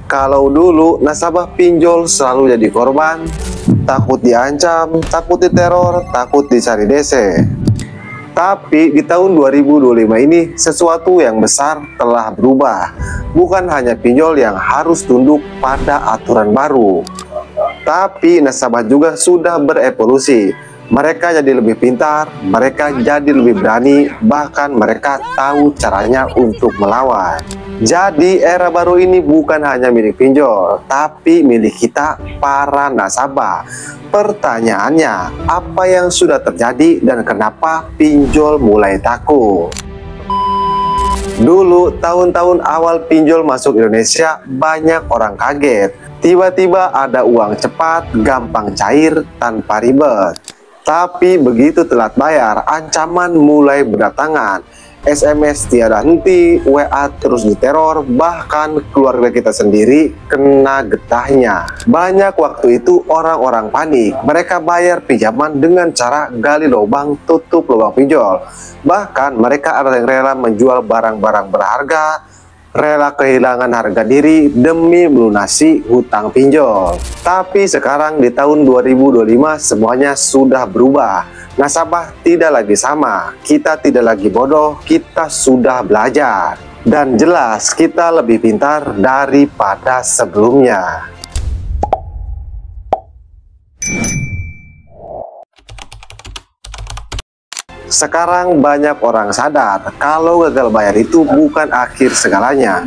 Kalau dulu nasabah pinjol selalu jadi korban, takut diancam, takut diteror, takut dicari DC. Tapi di tahun 2025 ini sesuatu yang besar telah berubah. Bukan hanya pinjol yang harus tunduk pada aturan baru, tapi nasabah juga sudah berevolusi. Mereka jadi lebih pintar, mereka jadi lebih berani, bahkan mereka tahu caranya untuk melawan. Jadi era baru ini bukan hanya milik pinjol, tapi milik kita para nasabah. Pertanyaannya, apa yang sudah terjadi dan kenapa pinjol mulai takut? Dulu, tahun-tahun awal pinjol masuk Indonesia, banyak orang kaget. Tiba-tiba ada uang cepat, gampang cair, tanpa ribet. Tapi begitu telat bayar, ancaman mulai berdatangan. SMS tiada henti, WA terus diteror, bahkan keluarga kita sendiri kena getahnya. Banyak waktu itu orang-orang panik, mereka bayar pinjaman dengan cara gali lubang, tutup lubang pinjol. Bahkan mereka ada yang rela menjual barang-barang berharga, rela kehilangan harga diri demi melunasi hutang pinjol. Tapi sekarang di tahun 2025 semuanya sudah berubah. Nasabah tidak lagi sama, kita tidak lagi bodoh, kita sudah belajar. Dan jelas kita lebih pintar daripada sebelumnya. Sekarang banyak orang sadar kalau gagal bayar itu bukan akhir segalanya.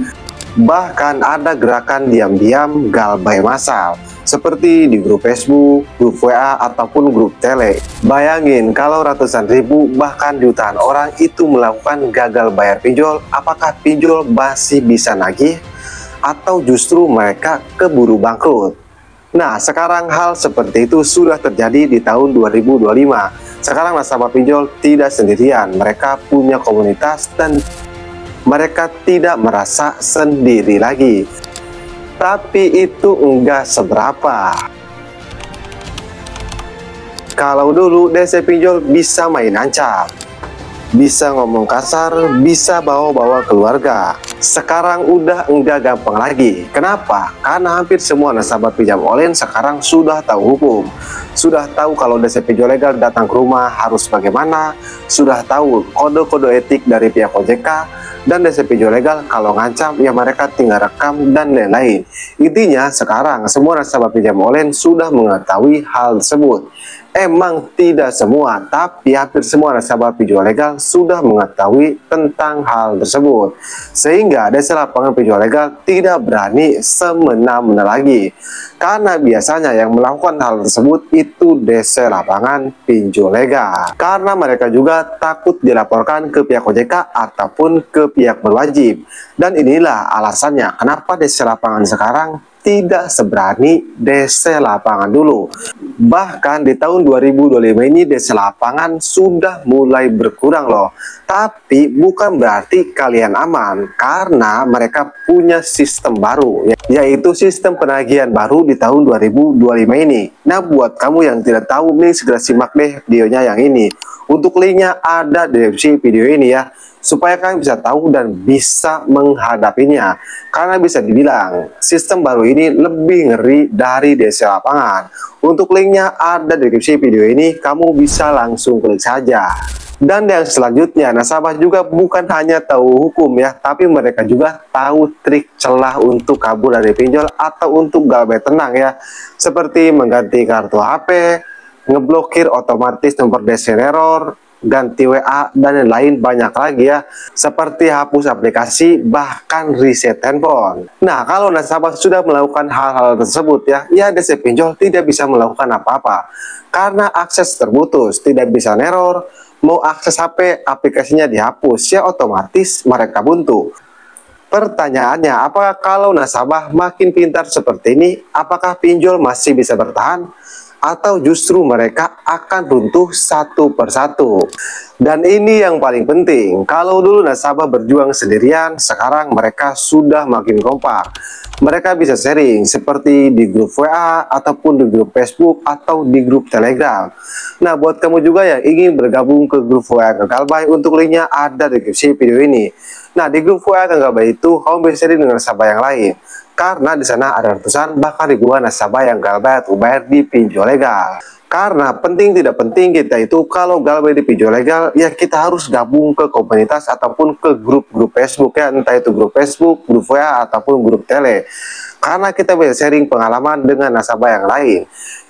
Bahkan ada gerakan diam-diam gal bayar massal, seperti di grup Facebook, grup WA, ataupun grup Tele. Bayangin kalau ratusan ribu bahkan jutaan orang itu melakukan gagal bayar pinjol, apakah pinjol masih bisa nagih? Atau justru mereka keburu bangkrut? Nah, sekarang hal seperti itu sudah terjadi di tahun 2025. Sekarang nasabah pinjol tidak sendirian, mereka punya komunitas dan mereka tidak merasa sendiri lagi. Tapi itu enggak seberapa. Kalau dulu DC pinjol bisa main ancam, bisa ngomong kasar, bisa bawa-bawa keluarga. Sekarang udah enggak gampang lagi. Kenapa? Karena hampir semua nasabah pinjam online sekarang sudah tahu hukum. Sudah tahu kalau DC pinjol legal datang ke rumah harus bagaimana. Sudah tahu kode-kode etik dari pihak OJK. Dan DC pinjol legal kalau ngancam ya mereka tinggal rekam dan lain-lain. Intinya sekarang semua nasabah pinjam online sudah mengetahui hal tersebut. Emang tidak semua, tapi hampir semua nasabah pinjol legal sudah mengetahui tentang hal tersebut. Sehingga DC lapangan pinjol legal tidak berani semena-mena lagi. Karena biasanya yang melakukan hal tersebut itu DC lapangan pinjol legal. Karena mereka juga takut dilaporkan ke pihak OJK ataupun ke pihak berwajib. Dan inilah alasannya kenapa DC lapangan sekarang tidak seberani DC lapangan dulu. Bahkan di tahun 2025 ini DC lapangan sudah mulai berkurang loh. Tapi bukan berarti kalian aman, karena mereka punya sistem baru, yaitu sistem penagihan baru di tahun 2025 ini. Nah, buat kamu yang tidak tahu nih, segera simak deh videonya yang ini. Untuk linknya ada di deskripsi video ini ya, supaya kalian bisa tahu dan bisa menghadapinya. Karena bisa dibilang sistem baru ini lebih ngeri dari DC lapangan. Untuk linknya ada di deskripsi video ini, kamu bisa langsung klik saja. Dan yang selanjutnya, nasabah juga bukan hanya tahu hukum ya, tapi mereka juga tahu trik celah untuk kabur dari pinjol atau untuk galbay tenang ya, seperti mengganti kartu HP, ngeblokir otomatis nomor DC error, ganti WA, dan lain banyak lagi ya, seperti hapus aplikasi, bahkan reset handphone. Nah, kalau nasabah sudah melakukan hal-hal tersebut ya DC pinjol tidak bisa melakukan apa-apa karena akses terputus, tidak bisa neror. Mau akses HP, aplikasinya dihapus, ya otomatis mereka buntu. Pertanyaannya, apakah kalau nasabah makin pintar seperti ini, apakah pinjol masih bisa bertahan? Atau justru mereka akan runtuh satu persatu? Dan ini yang paling penting, kalau dulu nasabah berjuang sendirian, sekarang mereka sudah makin kompak. Mereka bisa sharing seperti di grup WA, ataupun di grup Facebook, atau di grup Telegram. Nah, buat kamu juga yang ingin bergabung ke grup WA Gagal Bay, untuk linknya ada di deskripsi video ini. Nah, di grup WA Gagal Bay itu, kamu bisa sharing dengan nasabah yang lain. Karena di sana ada ratusan bahkan ribuan nasabah yang galbay atau bayar di pinjol legal. Karena penting tidak penting kita itu kalau galbay di pinjol legal, ya kita harus gabung ke komunitas ataupun ke grup-grup Facebook ya, entah itu grup Facebook, grup WA ataupun grup Tele. Karena kita bisa sharing pengalaman dengan nasabah yang lain.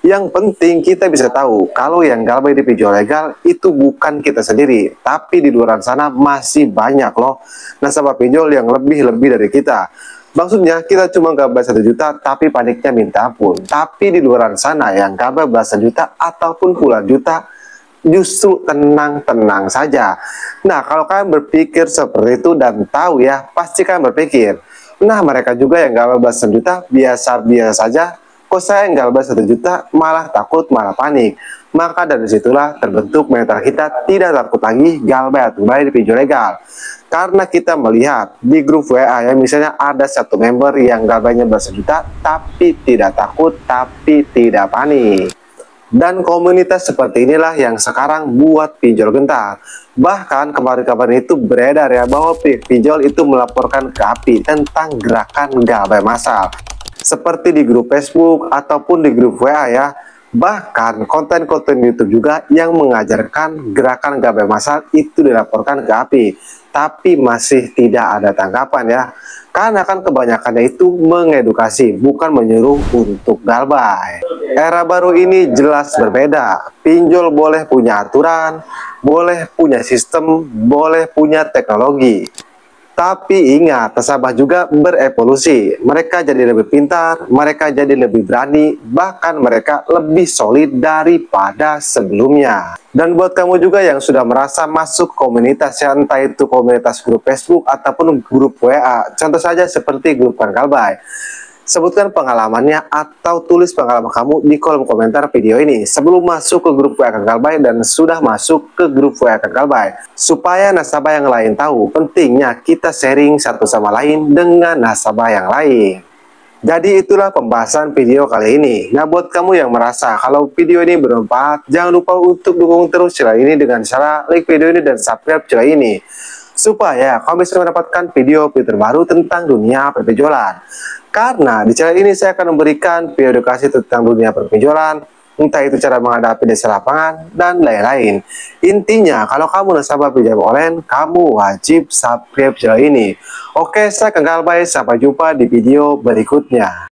Yang penting kita bisa tahu kalau yang galbay di pinjol legal itu bukan kita sendiri, tapi di luar sana masih banyak loh nasabah pinjol yang lebih dari kita. Maksudnya kita cuma galbay 1 juta tapi paniknya minta ampun. Tapi di luar sana yang galbay belasan juta ataupun puluhan juta justru tenang-tenang saja. Nah, kalau kalian berpikir seperti itu dan tahu ya, pasti kalian berpikir, nah mereka juga yang galbay belasan juta biasa-biasa saja, kok saya yang galbay 1 juta malah takut, malah panik. Maka dari situlah terbentuk mental kita tidak takut lagi galbay atau bayar di pinjol legal. Karena kita melihat di grup WA ya, misalnya ada satu member yang galbaynya belasan juta tapi tidak takut, tapi tidak panik. Dan komunitas seperti inilah yang sekarang buat pinjol gentar. Bahkan kemarin-kemarin itu beredar ya bahwa pinjol itu melaporkan ke API tentang gerakan galbay massal. Seperti di grup Facebook ataupun di grup WA ya. Bahkan konten-konten YouTube juga yang mengajarkan gerakan galbay massal itu dilaporkan ke API. Tapi masih tidak ada tanggapan ya. Karena kan kebanyakannya itu mengedukasi, bukan menyuruh untuk galbay. Era baru ini jelas berbeda. Pinjol boleh punya aturan, boleh punya sistem, boleh punya teknologi. Tapi ingat, nasabah juga berevolusi. Mereka jadi lebih pintar, mereka jadi lebih berani, bahkan mereka lebih solid daripada sebelumnya. Dan buat kamu juga yang sudah merasa masuk komunitas, ya, entah itu komunitas grup Facebook ataupun grup WA, contoh saja seperti grup Kang Galbay. Sebutkan pengalamannya atau tulis pengalaman kamu di kolom komentar video ini sebelum masuk ke grup WA Kang Galbay dan sudah masuk ke grup WA Kang Galbay, supaya nasabah yang lain tahu pentingnya kita sharing satu sama lain dengan nasabah yang lain. Jadi itulah pembahasan video kali ini. Nah, buat kamu yang merasa kalau video ini bermanfaat, jangan lupa untuk dukung terus channel ini dengan cara like video ini dan subscribe channel ini, supaya kamu bisa mendapatkan video terbaru tentang dunia perpinjolan. Karena di channel ini saya akan memberikan video edukasi tentang dunia perpinjolan, entah itu cara menghadapi desa lapangan dan lain-lain. Intinya, kalau kamu nasabah pinjam online, kamu wajib subscribe channel ini. Oke, saya Kang Galbay, sampai jumpa di video berikutnya.